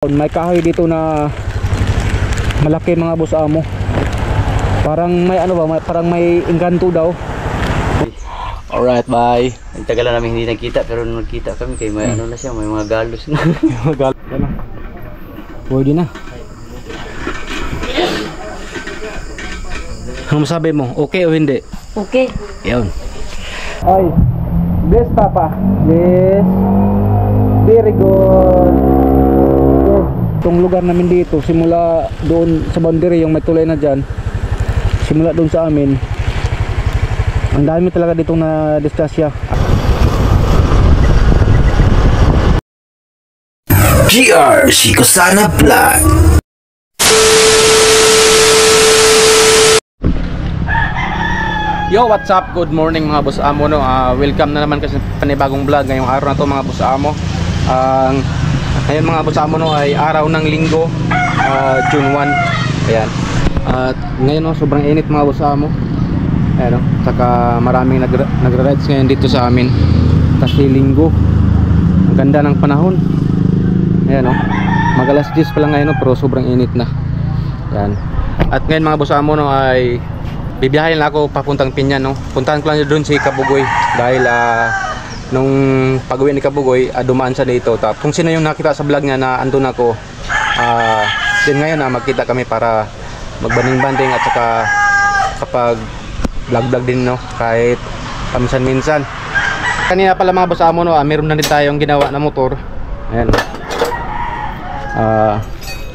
May kahoy dito na malaki mga boss amo. Parang may ano ba, parang may engkanto daw. Alright, bye. Ang tagal na namin hindi nagkita, pero nung nagkita kami kay may ano na siya, may mga galos na. Mga galos na. Pwede na. Ano masabi mo? Okay o hindi? Okay. Yun. Ay, bless papa. Yes. Very good. Itong lugar namin dito, simula doon sa boundary, yung may tulay na dyan, simula doon sa amin, ang dami talaga ditong na disgrasya. GR Shikosana Vlog. Yo, what's up? Good morning mga boss amo, no? Welcome na naman kasi panibagong vlog ngayong araw na to mga boss amo. Ngayon mga boss amo, no, ay araw ng linggo, June 1. Ayan. At ngayon, no, sobrang init mga boss amo. Ayan, no? Saka maraming nagra-rides ngayon dito sa amin kasi linggo. Ang ganda ng panahon. Ayan, no? Mag-alas 10 pa lang ngayon, no, pero sobrang init na. Ayan. At ngayon mga boss amo, no, ay bibiyahin lang ako papuntang Pinyan, no. Puntahan ko lang doon si Kabugoy dahil nung pag-uwi ni Kabugoy, dumaan siya dito. Kung sino yung nakita sa vlog niya na andun ako, din ngayon magkita kami para magbanding-banding at saka kapag vlog-vlog din, no, kahit paminsan-minsan. Kanina pala mga boss amo, no, meron na din tayong ginawa na motor. Ayan.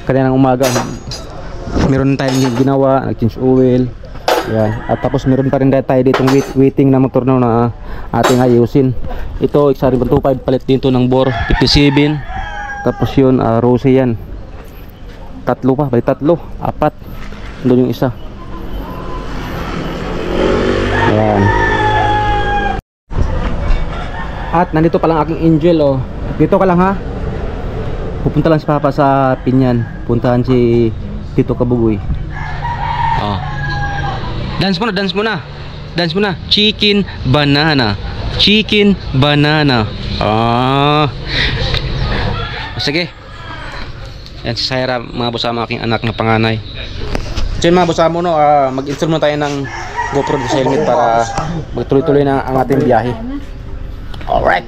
Kanina ng umaga meron tayong ginawa, nag-change oil. Yan. At tapos meron pa rin tayo ditong waiting na motor na ating ayusin. Ito XR125, palit dito ng bore 57. Tapos yun, rose yan. Tatlo pa, bali tatlo, apat. Doon yung isa. Ayan. At nandito pa lang aking angel, oh. Dito ka lang ha. Pupunta lang si Papa sa Pinyan. Puntahan si Tito Kabugoy. Oh. Dance muna, dance muna. Dance muna. Chicken banana. Chicken banana. Sige. Yan si Saira, mga boss amo, aking anak na panganay. So yun mga boss amo, no, mag-install muna tayo ng GoPro sa helmet para magtuloy-tuloy na ang ating biyahe. Alright.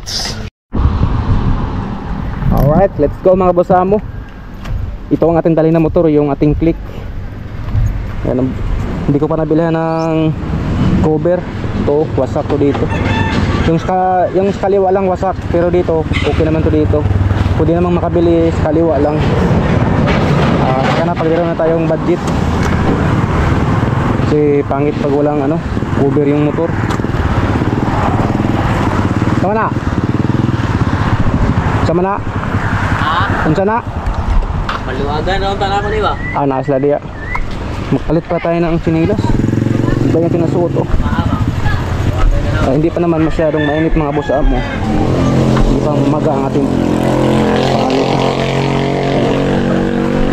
Alright, let's go mga boss amo. Ito ang ating dali na motor, yung ating click. Yan, hindi ko pa nabilhan ng cover. Ito, wasak to dito. Yung sa kaliwa lang wasak, pero dito okay naman to dito. Pwede namang makabili sa kaliwa lang. Kaya napagdala na tayong budget. Kasi pangit pag walang cover yung motor. Sama na? Sama na? Unsa na? Maluwagan na ang tanaka ko, di ba? Naasla diya. Magpalit pa tayo ng sinilas. Iba yung pinasuot, oh. Hindi pa naman masyadong mainit mga boss amo. Hindi pa umaga ang ating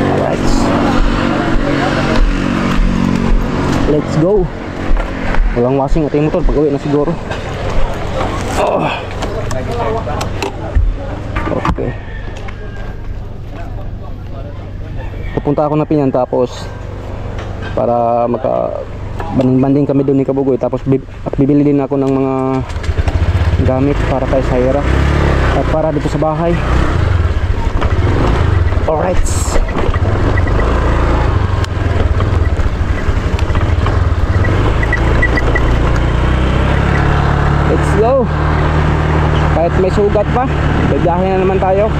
alright. Let's go. Walang washing ating motor, pag uwi na siguro. Okay. Pupunta ako na Pinyan tapos para banding-banding kami doon ni Kabugoy, tapos bibili din ako ng mga gamit para kay Saira at para dito sa bahay. Alright, let's go. Kahit may sugat pa, biyahe na naman tayo.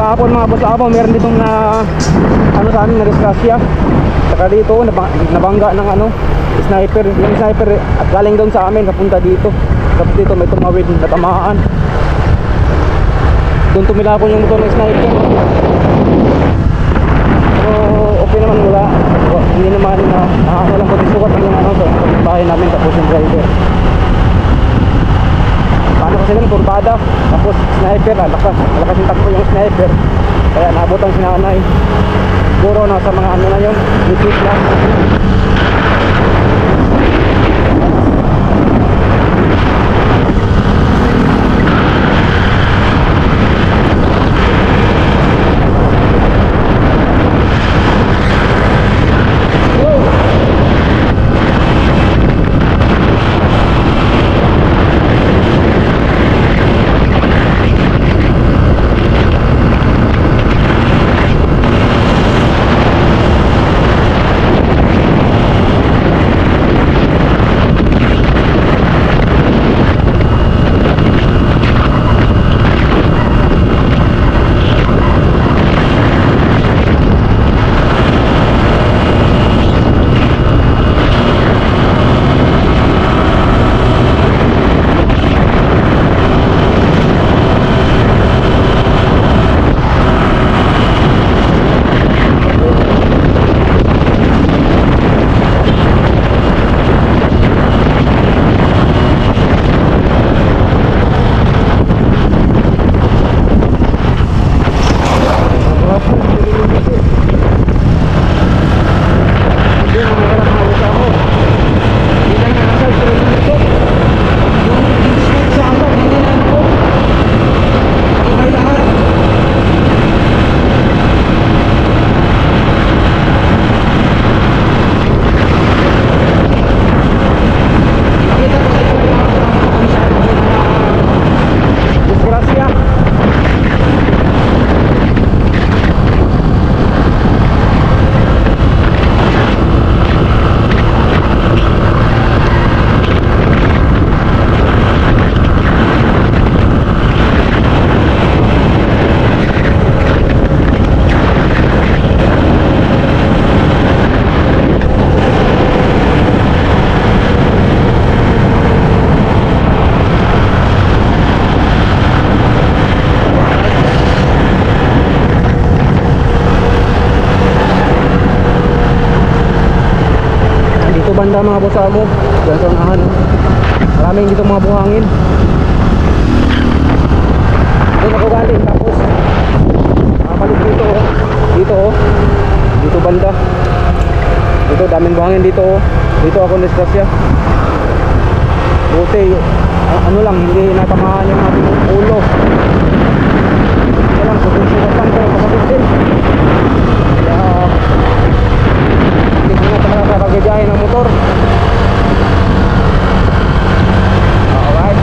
Kahapon mga boss amo, meron ditong sa amin na disgrasya. Saka dito nabangga ng sniper. Yung sniper at galing doon sa amin kapunta dito. Tapos dito may tumawid na tamaan. Doon tumilapon yung motor ng sniper. So okay naman, wala. Hindi naman walang konti sukat yung sa bahay namin, tapos yung driver. sila ng kurbada. Tapos sniper, lakas yung takbo yung sniper. Kaya naabutan si nanay. Siguro nasa mga ano na yun, repeat lang. Banda mga boss amo, dyan sa unahan. Maraming dito mga buhangin. Doon ako galing, tapos nakabalik dito oh. Dito banda. Dito daming buhangin dito oh. Dito ako nastasya. Buti ano lang, hindi natamaan yung ating ulo. Ito lang, susunod lang tayo kapatid din. Kaya hindi ko na talaga kakagayahin ng motor. Alright.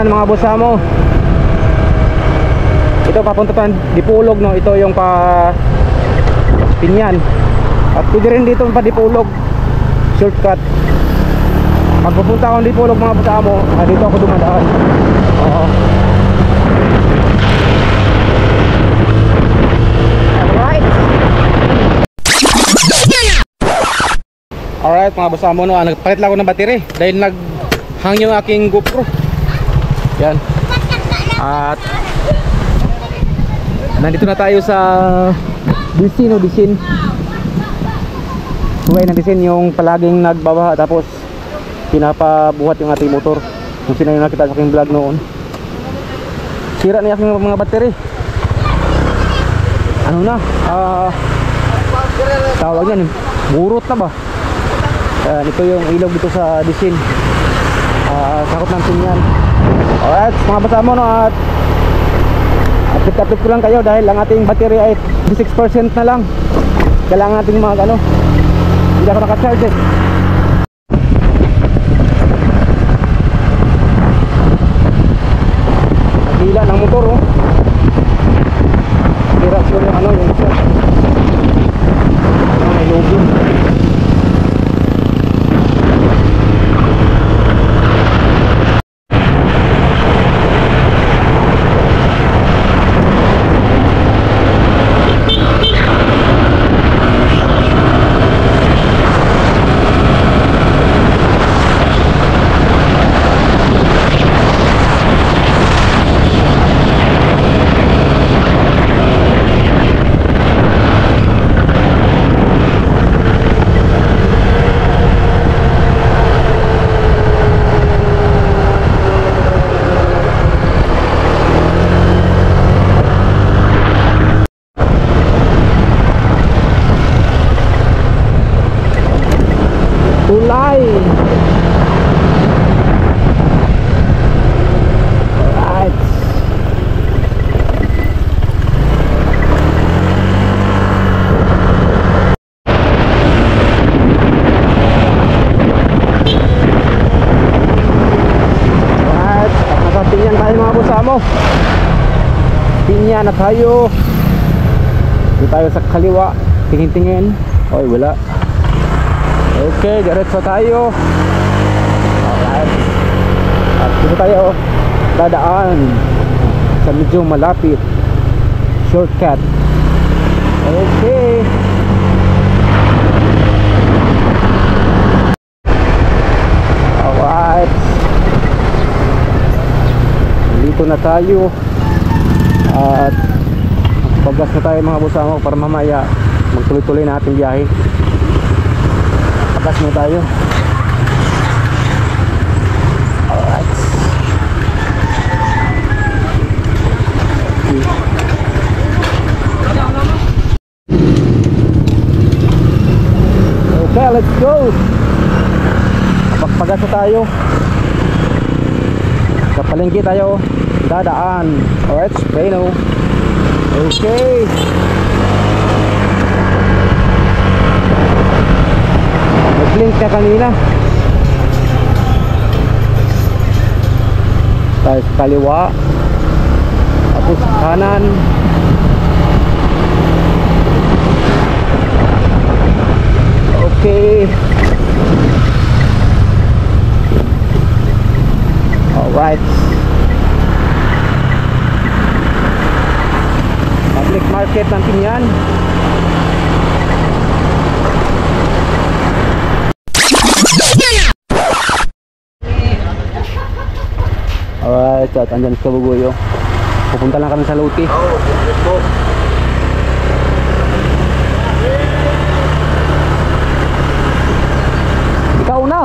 Mga boss amo, ito papunta pa Dipolog no, ito yung pa Pinyan at pwede rin dito pa Dipolog shortcut. Pag pupunta akong Dipolog mga boss amo, dito ako dumadaan. Oo. Alright. Alright mga boss amo, no, nagpalit lang ako ng battery dahil naghang yung aking GoPro. Yan. At nandito na tayo sa Disin o Disin. Suway ng Disin yung palaging nagbabaha tapos pinapabuhat yung ating motor. Kung sino yung nakita sa aking vlog noon. Sira na yung mga battery. Ano na? Tawag yan, burot na ba? Ito yung ilog dito sa Disin. Sakot ng Pinyan. Alright mga boss amo, no, at update ko lang kayo dahil ang ating battery ay 56% na lang. Kailangan natin mga hindi ako naka-charge eh. Hila ng motor oh. Hira siya yung yung isa. May logo. Tulay. Alright. Alright, nasa Pinyan tayo mga boss amo. Pinyan na tayo. Dito tayo sa kaliwa. Tingin-tingin. Oy, wala. Okay, diretso tayo. Alright. At dito tayo dadaan sa medyo malapit. Shortcut. Okay. Alright. Dito na tayo. At paggas na tayo mga boss amo para mamaya magtuloy-tuloy na ating biyahe. Pagas mo tayo. Alright. Okay, let's go. Pagas na tayo. Sa palengke tayo dadaan. Alright, spray no. Okay. Blink na kanina. Tayo sa kaliwa. Tapos kanan. Okay. Alright. Public market ng Pinyan. Alright, at andyan sa Bugoyo. Pupunta lang kami sa Lote. Ikaw na!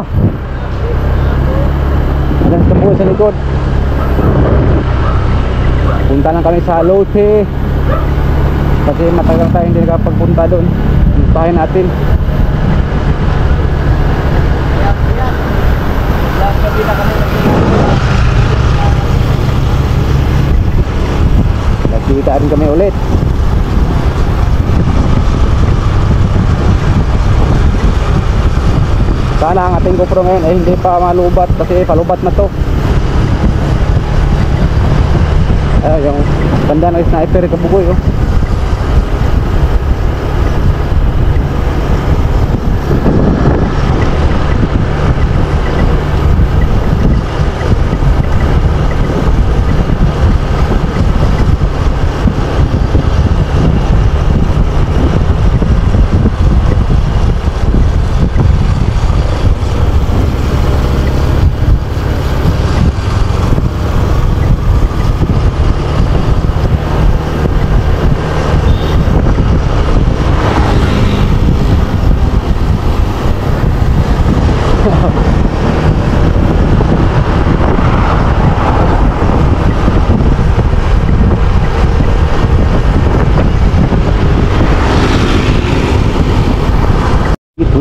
Andyan sa Bugoyo sa likod. Punta lang kami sa Lote. Kasi matagal tayo hindi nakapagpunta doon. Puntahin natin. Kita rin kami ulit. Sana ang ating GoPro ngayon ay hindi pa malubat kasi palubat na to. Yung tanda ng sniper kabugoy oh.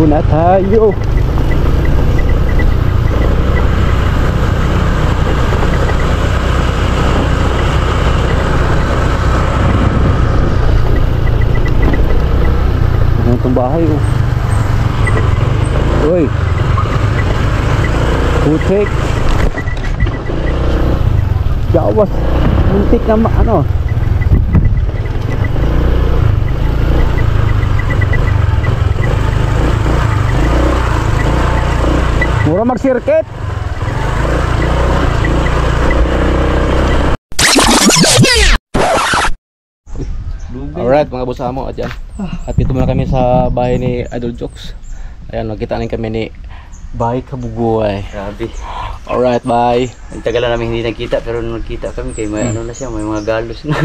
Muna tayo. Ano itong bahay oh. Uy. Putik. Gawas. Muntik na ano. Mura mag-circuit. Alright mga boss amo, at yan. At dito muna kami sa bahay ni Idol Jokes. Ayan, nakita namin kami ni Bay Kabugoy. Grabe. Alright, bye. Ang tagal na namin hindi nagkita pero nung nagkita kami kay may ano na siya, may mga galos na.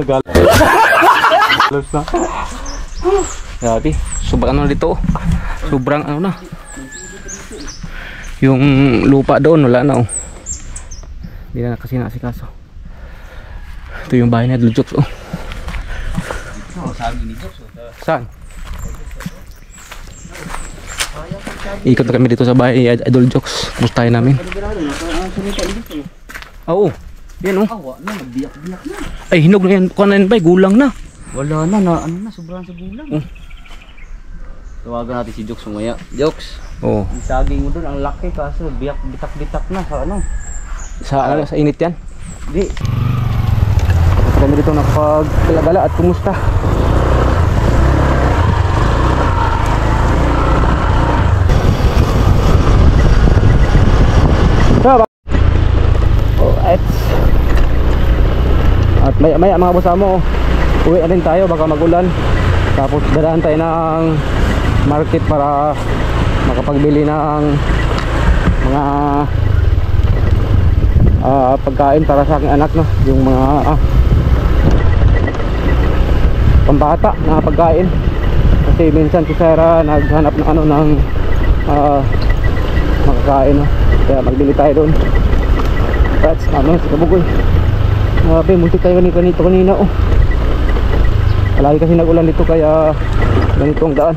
Galos na. Grabe, sobrang ano dito. Sobrang ano na. Yung lupa doon wala na oh. Hindi na kasi nasikaso. Ito yung bahay ni Idol Jokes oh. Saan? Ikot na kami dito sa bahay ni Idol Jokes. Mustahin namin. Oo. Yan oh. Ay hinog na yan. Kuha na yan ba? Gulang na. Wala na, ano na, sobrang sa gulang. Tawagan natin si Jokes umaya. Jokes, Oo. ang saging mo doon, ang laki kaso bitak-bitak na sa ano. Sa init yan. Di. Kami dito nakapaggalagala at kumusta? Alright. At maya mga boss amo, uwi na rin tayo baka magulan. Tapos dadaan tayo ng market para makapagbili ng mga pagkain para sa aking anak no, yung mga pambata na pagkain. Kasi minsan si Sarah naghanap ng ano ng makakain no. Kaya magbili tayo doon. That's ano si Kabugoy. Grabe, muntik tayo kanina oh. Palagi kasi nag-ulan dito kaya ganito ang daan.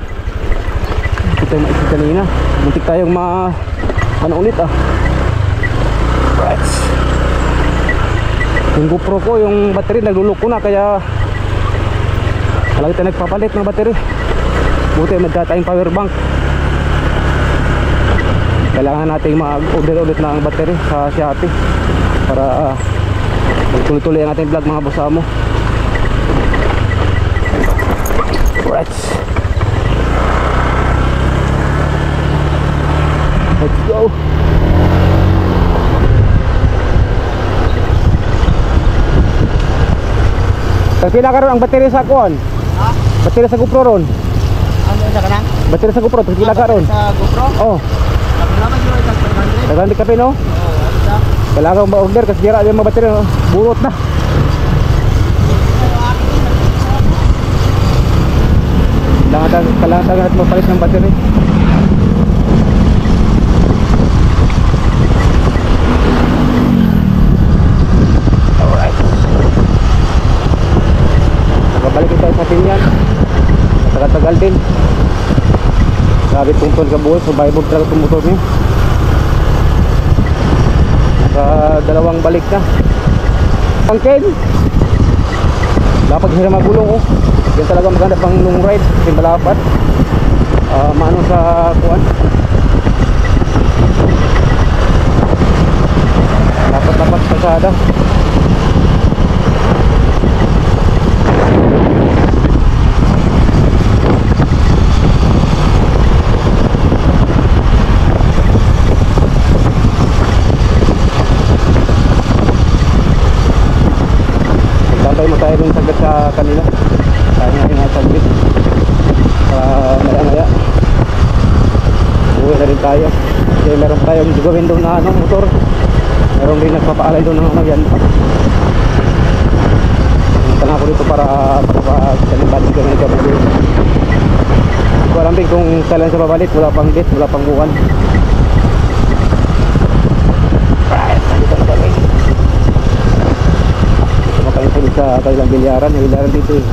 Muntik tayo maisip kanina. Muntik tayong ano ulit ah. Right. Yung GoPro ko, yung battery nagluloko na kaya palagi tayo nagpapalit ng battery. Buti magka tayong power bank. Kailangan natin mag-order ulit ng battery sa Shopee para magtuloy-tuloy ang ating vlog mga boss amo. Right. Let's go. Pila karon ang battery sa kuan? Ha? Battery sa GoPro ron. Ano sa kanang? Battery sa GoPro, pila karon? Sa GoPro? Oh. Naman yung isang 500. Kailangan di kape no? Oo, ano sa? Kailangan ma-order kasi dira yung mga battery no? Burot na. Kailangan tayo natin magpalit ng battery. Alright. Nakabalik tayo sa Pinyan. Tagal-tagal din. Grabe tungtol ka buhay. Survival talaga itong motor niya. Dalawang balik na. Angkin dapat hirang magulong oh. Yan talaga maganda pang long ride kasi malapad. Maano sa kuan. Dapat pasada. Tatay mo tayo dun saglit sa kanila. Tayo nga rin saglit. Maya-maya uwi na rin tayo. Kasi meron tayong gawin doon na ano, motor. Meron rin nagpapaalay doon ng ano yan. Punta na ako dito para kanibadin ko na ikabuloy. Hindi ko alam din kung kailan sa babalik. Wala pang date, wala pang buwan. Right, nandito na kami. Makain sa kailang bilyaran dito eh.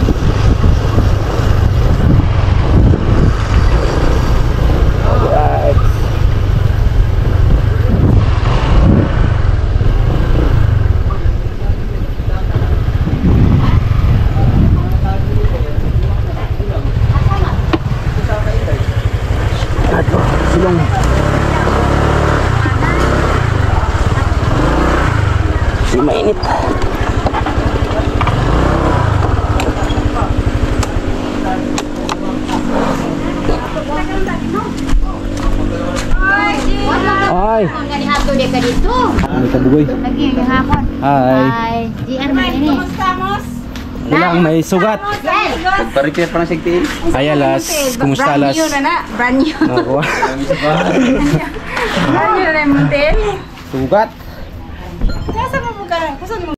Kabugoy. Lagi yung hapon. Hi. Hi. GR mo ini. Ilang may sugat. Yes. Pagparikit pa na sigti. Kaya las, kumusta las? Brand new na na. Brand new. Nakuha. Brand new na yung muntin. Sugat. Nasa mo ka? Kusan mo?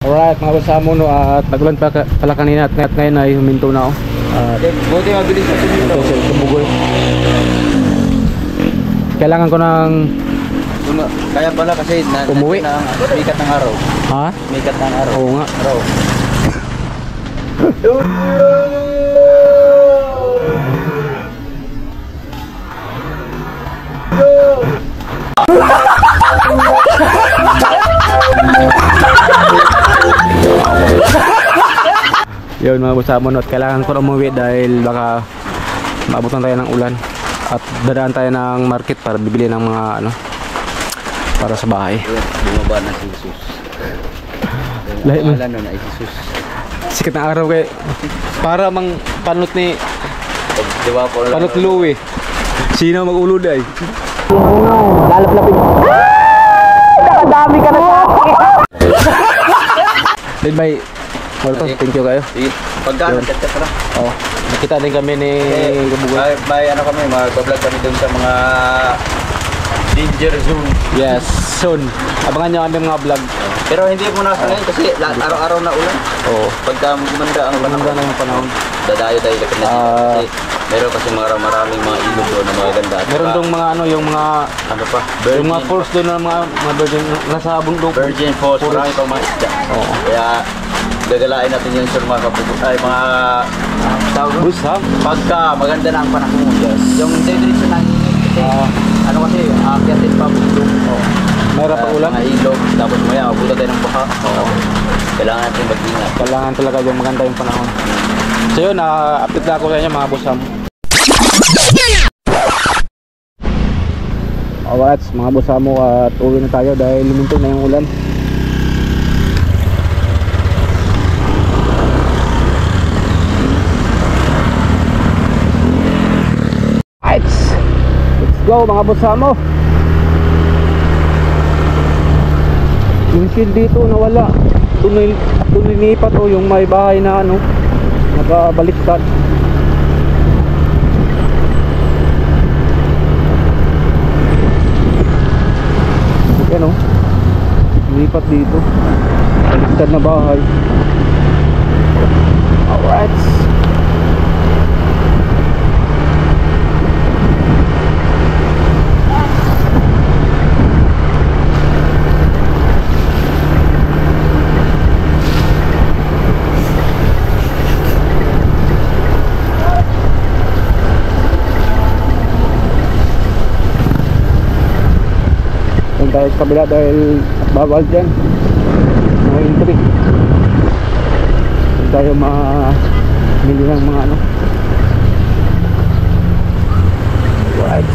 Alright mga basamo no, at nagulan pala kanina at ngayon ay huminto na ako. At Buti mabilis na tumingin. ito sa Kabugoy. Kailangan ko ng Kaya pala kasi Umuwi. mikat ng araw. ha? Mikat ng araw. Oo nga. Araw. Yun mga basamo no, at kailangan ko na umuwi dahil baka maabutan tayo ng ulan at dadaan tayo ng market para bibili ng mga ano para sa bahay. Bumaba na si Jesus. Lahi man. Wala na ay Jesus. Sikat na araw kay para mang panot ni Diba po lang. panot Louie. Sino mag-ulod ay? Lalap-lapin. Nakadami ka na sa akin. Then bye. Well, thank you kayo. Sige. Pagka chat ka lang. Oh, nakita din kami ni Kabugoy. May ano kami, mag-vlog kami dun sa mga danger zone. Yes, soon. Abangan nyo kami mga vlog. Pero hindi mo nasa ngayon kasi araw-araw na ulan. Oo. Pagka gumanda ang Maganda na yung panahon. dadayo-dayo ka na kasi meron kasi maraming mga ilog doon na magaganda. At Meron saka, dong mga ano, yung mga ano pa? yung mga falls doon na mga virgin nasa bundok. Virgin Falls, marami pa mga isda. Oo. Kaya gagalain natin yun sa mga kapuput ay mga tawag doon. Bus ha? Pagka maganda na ang panahon. Yes. Yung diretso na kasi ano kasi aakyat din pa bundok. Mayroon pa ulan. Mga ilog, tapos maya mabuta tayo ng baha. Kailangan natin mag-ingat. Kailangan talaga yung maganda yung panahon. So yun, update na ako sa inyo mga busam. Alright, mga busamo at uwi na tayo dahil luminto na yung ulan. Alright, let's go mga busamo. Yung shield dito nawala. Tunilipat o yung may bahay na ano nakabaliktad. Yan o, lipat dito baliktad na bahay. Alright, tayo sa kabila dahil bawal dyan mga entry. Hindi tayo mamili ng mga ano. Right.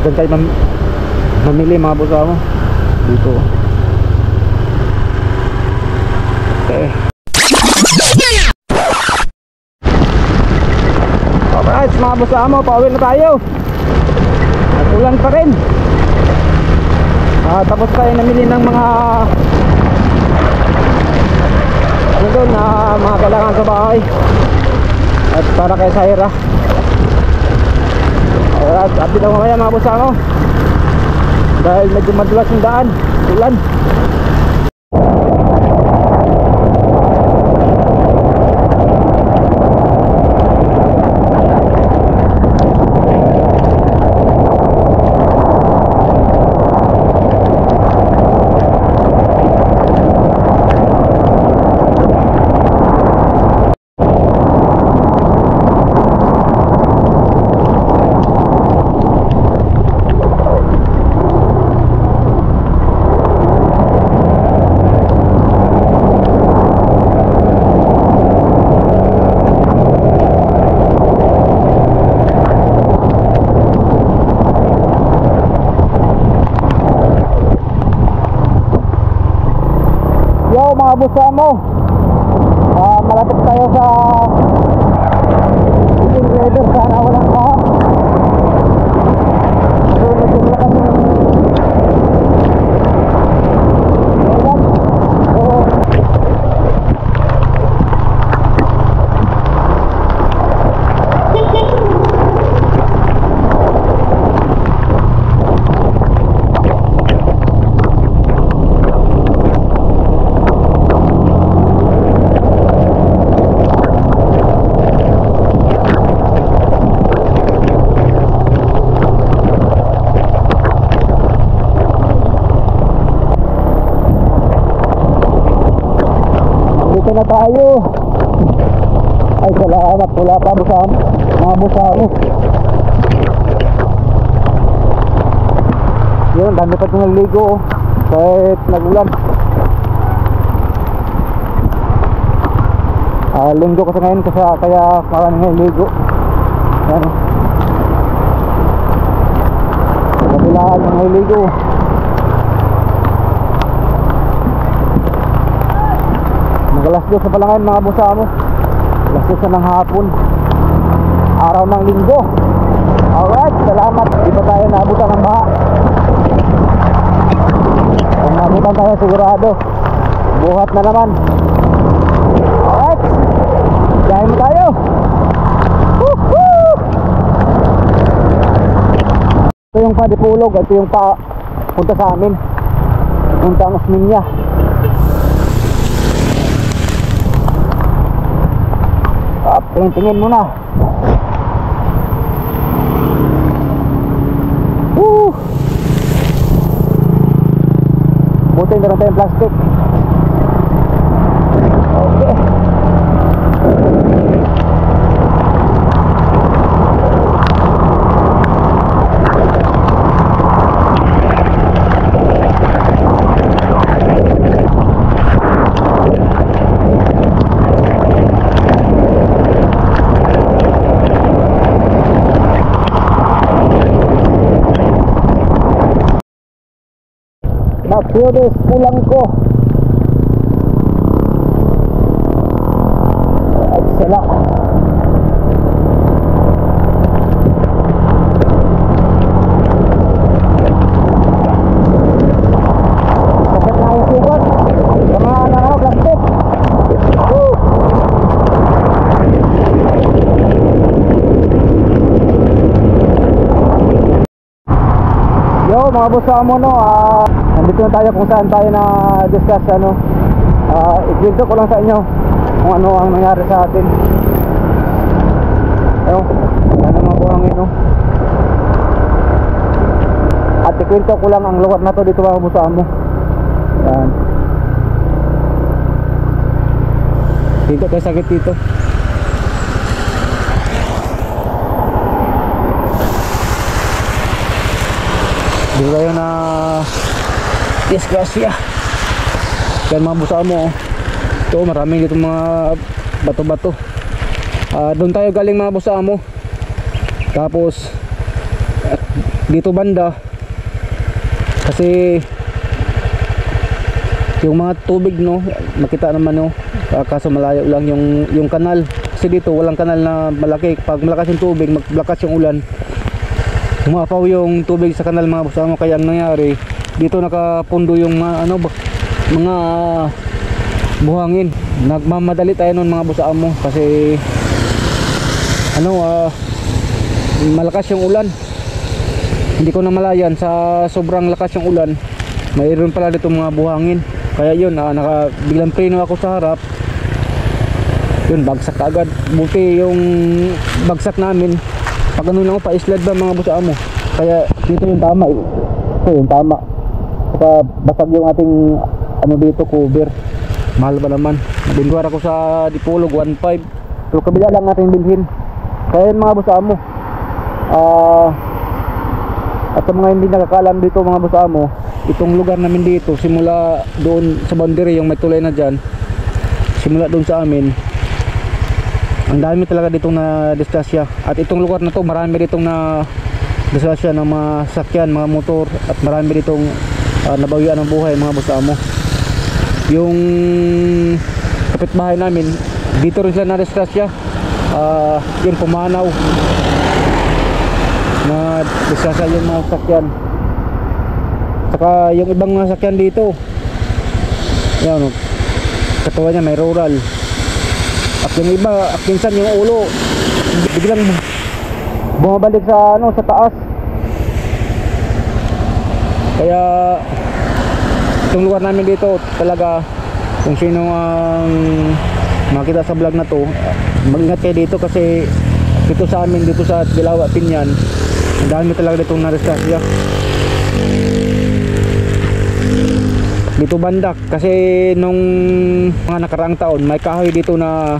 Diyan tayo mamili mga busamo dito. Okay. Alright mga busamo, pauwi na tayo. At ulan pa rin. Tapos tayo namili ng mga ano doon na mga kailangan sa bahay at para kay Saira. Alright, update ako mamaya mga busamo dahil medyo madulas yung daan, ulan. boss amo. Malapit tayo sa fishing leader. Sana walang baha. So medyo malakas yung ulan. Dito na tayo. Ay salamat, wala pa mga busamo. Yun, dami pa itong naligo kahit nagulan. Linggo kasi ngayon kaya maraming naligo. Yan. Kabilaan yung naligo. Alas 2 pa lang ngayon mga busamo. Alas 2 ng hapon, araw ng linggo. Alright, salamat. Di ba tayo naabutan ng baha? Kung naabutan tayo sigurado buhat na naman. Alright, dahil mo tayo. Woohoo! Ito yung Padipulog. Ito yung punta sa amin. Punta ang Osminya. Tingin muna. Buti meron tayong plastic. Okay. Maksudnya pulang ko. Salah. Sakit na yung sugat. Mga nanaw plastik. Yo mga busamo no, nandito na tayo kung saan tayo na discuss ikwento ko lang sa inyo kung ano ang nangyari sa atin. Ayun, yan ang mga buhangin no. At ikwento ko lang ang lugar na to dito mga busamo. Yan. Dito tayo sakit dito. Dito tayo na disgrasya. Kaya mga busamo, ito maraming dito mga bato-bato. Doon tayo galing mga busamo. Tapos dito banda kasi yung mga tubig no, makita naman no, kaso malayo lang yung kanal. Kasi dito walang kanal na malaki. Pag malakas yung tubig, maglakas yung ulan, umapaw yung tubig sa kanal mga busamo. Kaya ang nangyari dito nakapundo yung mga buhangin. Nagmamadali tayo nun mga busamo kasi malakas yung ulan. Hindi ko namalayan sa sobrang lakas yung ulan, mayroon pala dito mga buhangin. Kaya yun, biglang preno ako sa harap. Yun, bagsak agad. Buti yung bagsak namin, pag ano lang pa islad ba mga busamo. Kaya dito yung tama. Ito yung tama. Saka basag yung ating dito cover. Mahal ba naman. Nabinduar ako sa Dipolog 1.5. Pero kabila lang natin bilhin. Kaya yun mga busamo. At sa mga hindi nakakalam dito mga busamo, itong lugar namin dito, simula doon sa boundary, yung may tulay na dyan, simula doon sa amin, ang dami talaga ditong na disgrasya. At itong lugar na to, marami ditong na disgrasya ng mga sakyan, mga motor, at marami ditong nabawian ng buhay mga busamo. yung kapitbahay namin, dito rin sila na-disgrasya. Yun, pumanaw na disgrasya yung mga sakyan. Saka yung ibang mga sakyan dito, yan, katawa niya may rural. At yung iba, minsan yung ulo biglang bumabalik sa sa taas. Kaya itong lugar namin dito talaga, kung sino ang makita sa vlog na to, mag-ingat kayo dito kasi dito sa amin, dito sa Dilawa, Pinyan, ang dami talaga ditong na-disgrasya dito bandak. Kasi nung mga nakaraang taon, may kahoy dito na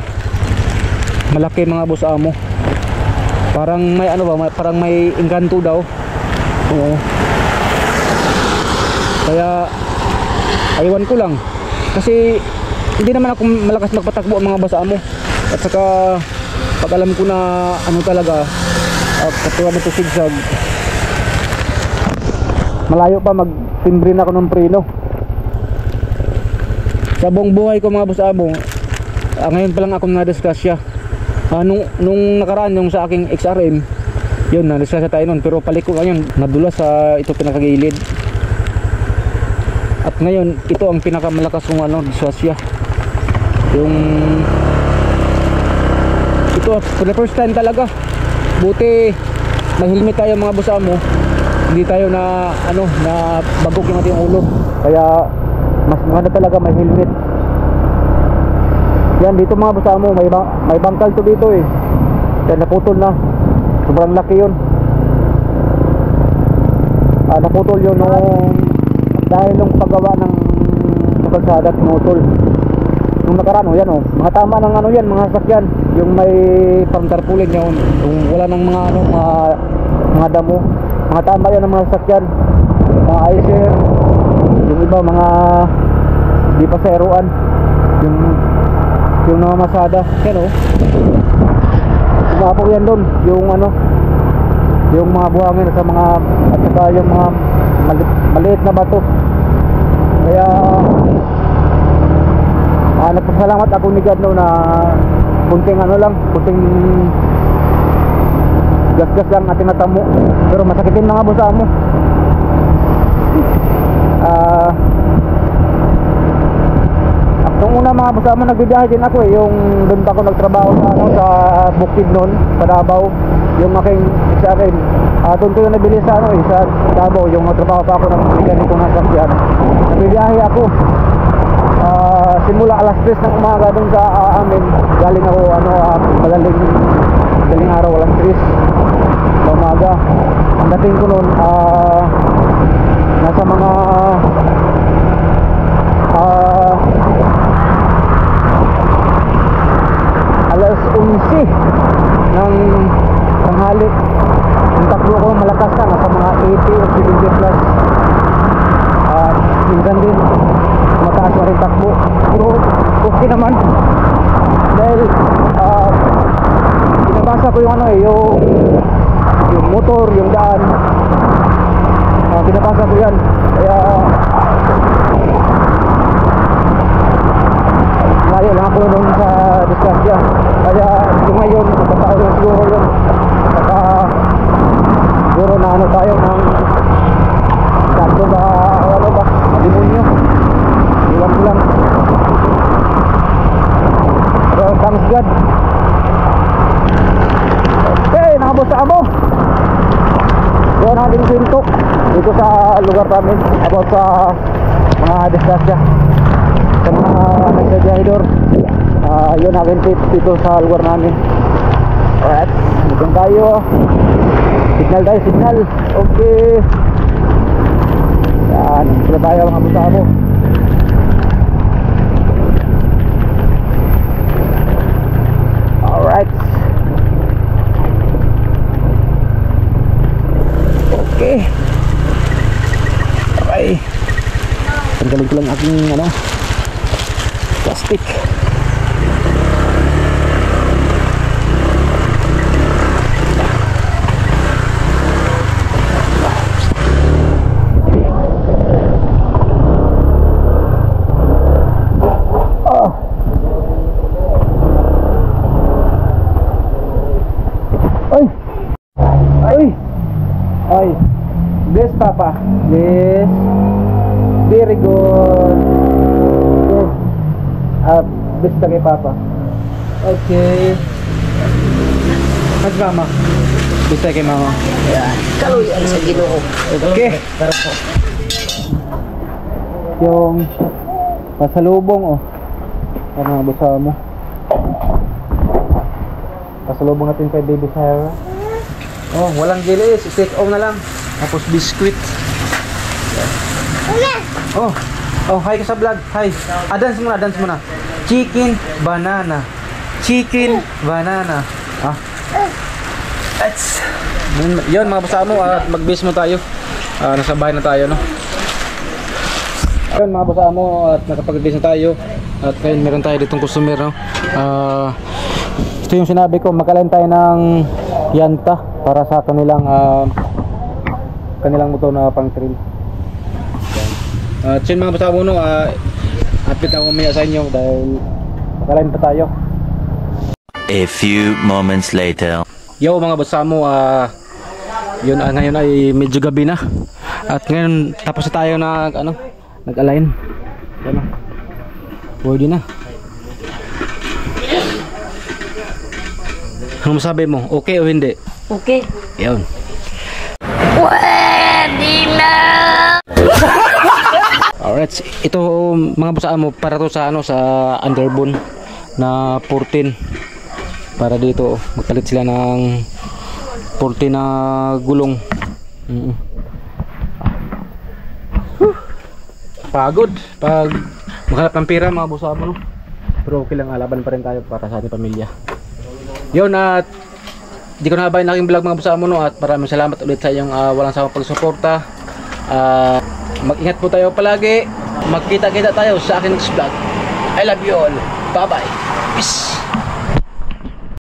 malaki mga boss amo. Parang may parang may engkanto daw. Oo. Kaya aywan ko lang kasi hindi naman ako malakas magpatakbo mga boss amo. At saka pag alam ko na talaga katulad nito sigsag, malayo pa magtimbre na ako ng preno. Sa buong buhay ko mga boss amo, ngayon pa lang ako na-disgrasya. Nung nakaraan, yung sa aking XRM, yun, na-disgrasya tayo nun. Pero paliko ngayon, nadulas sa ito pinakagilid. At ngayon, ito ang pinakamalakas kong disgrasya. Yung ito, for the first time talaga. Buti may helmet tayo mga boss amo. Hindi tayo na bagok yung ating ulo. Kaya mas maganda talaga may helmet. Yan dito mga boss amo, may bangkal to dito eh. Kaya naputol na. Sobrang laki yun. Naputol yun dahil nung paggawa ng kalsada, pinutol. Nung nakaraan, yan mga tama ng yan, mga sakyan. Yung may farm tarpaulin yun, yung wala ng mga damo. Mga tama yan ng mga sakyan, mga icer. Yung iba mga di paseroan, yung namamasada yan umapo yan doon, yung mga buhangin sa mga, at saka yung mga maliit na bato. Kaya nagpasalamat ako ni God na kunting gas-gas lang ating natamo, pero masakitin na nga boss amo. Nung una mga boss amo, nagbibiyahe din ako yung doon pa ako nagtrabaho sa Bukid noon, sa Davao. Yung aking XRM, doon ko yung nabili sa sa Davao, yung nagtrabaho pa ako ng mekaniko ng sasakyan. Nagbibiyahe ako simula alas 3 ng umaga doon sa amin. Galing ako madaling araw, alas 3 sa umaga. Ang dating ko noon nasa mga alas 11 ng tanghali. Yung takbo ko malakas na, nasa mga 80 o 70 plus. Minsan din mataas na rin takbo, pero okay naman dahil binabasa ko yung yung motor, yung daan, binabasa ko yan. Kaya layo lang ako doon sa disgrasya. Kaya yung ngayon, pagkatao rin siguro yun, saka siguro na tayo ng sakto ba demonyo, iwan ko lang. Pero thanks God. Okay, nakaboss amo, doon natin kwento dito sa lugar namin about sa mga disgrasya sa mga nagsajahidor. Yun natin tips dito sa lugar namin. Alright, dito tayo. Signal tayo, signal. Okay, yan, sila tayo mga boss amo. Alright, okay. Okay, tanggalin ko lang aking plastic. Ay! Ay! Bless Papa. Bless. Very good. Good. Bless ka kay Papa. Okay. Mas Mama. Bless ka kay Mama. Kaluyan sa Ginoo. Okay. Yung pasalubong, oh. Ano basa mo? Pasalubong natin kay Baby Sarah. Oh, walang jelly, take off na lang. Tapos biscuit. Oh, oh, hi ka sa vlog. Hi. Dance muna, dance muna. Chicken banana. Chicken banana. Ah. That's yun mga basa mo, at mag-bis mo tayo. Nasa bahay na tayo, no? Ayun mga basa mo, at nakapag-bis na tayo. At ngayon meron tayo ditong customer, no? Ito yung sinabi ko, magkalain tayo ng yanta para sa kanilang motor na pang trail. At yun mga basa mo, no? Update ako mamaya sa inyo dahil magkalain pa tayo. A few moments later. Yo mga basa mo, yun ngayon ay medyo gabi na. At ngayon tapos na tayo nag-align. Ano? Pwede na. Ano masabi mo? Okay o hindi? Okay. Yun. Pwede na! Alright, ito mga basa mo para to sa sa underbone na 14. Para dito magpalit sila ng 14 na gulong. Pagod pag maghanap ng pera mga boss mo, no? Pero okay lang, laban pa rin tayo para sa ating pamilya. Yun, at di ko nababayin ang aking vlog mga boss mo, no? At maraming salamat ulit sa inyong walang sawang pagsuporta. Mag-ingat po tayo palagi. Magkita-kita tayo sa aking next vlog. I love you all. Bye bye. Peace.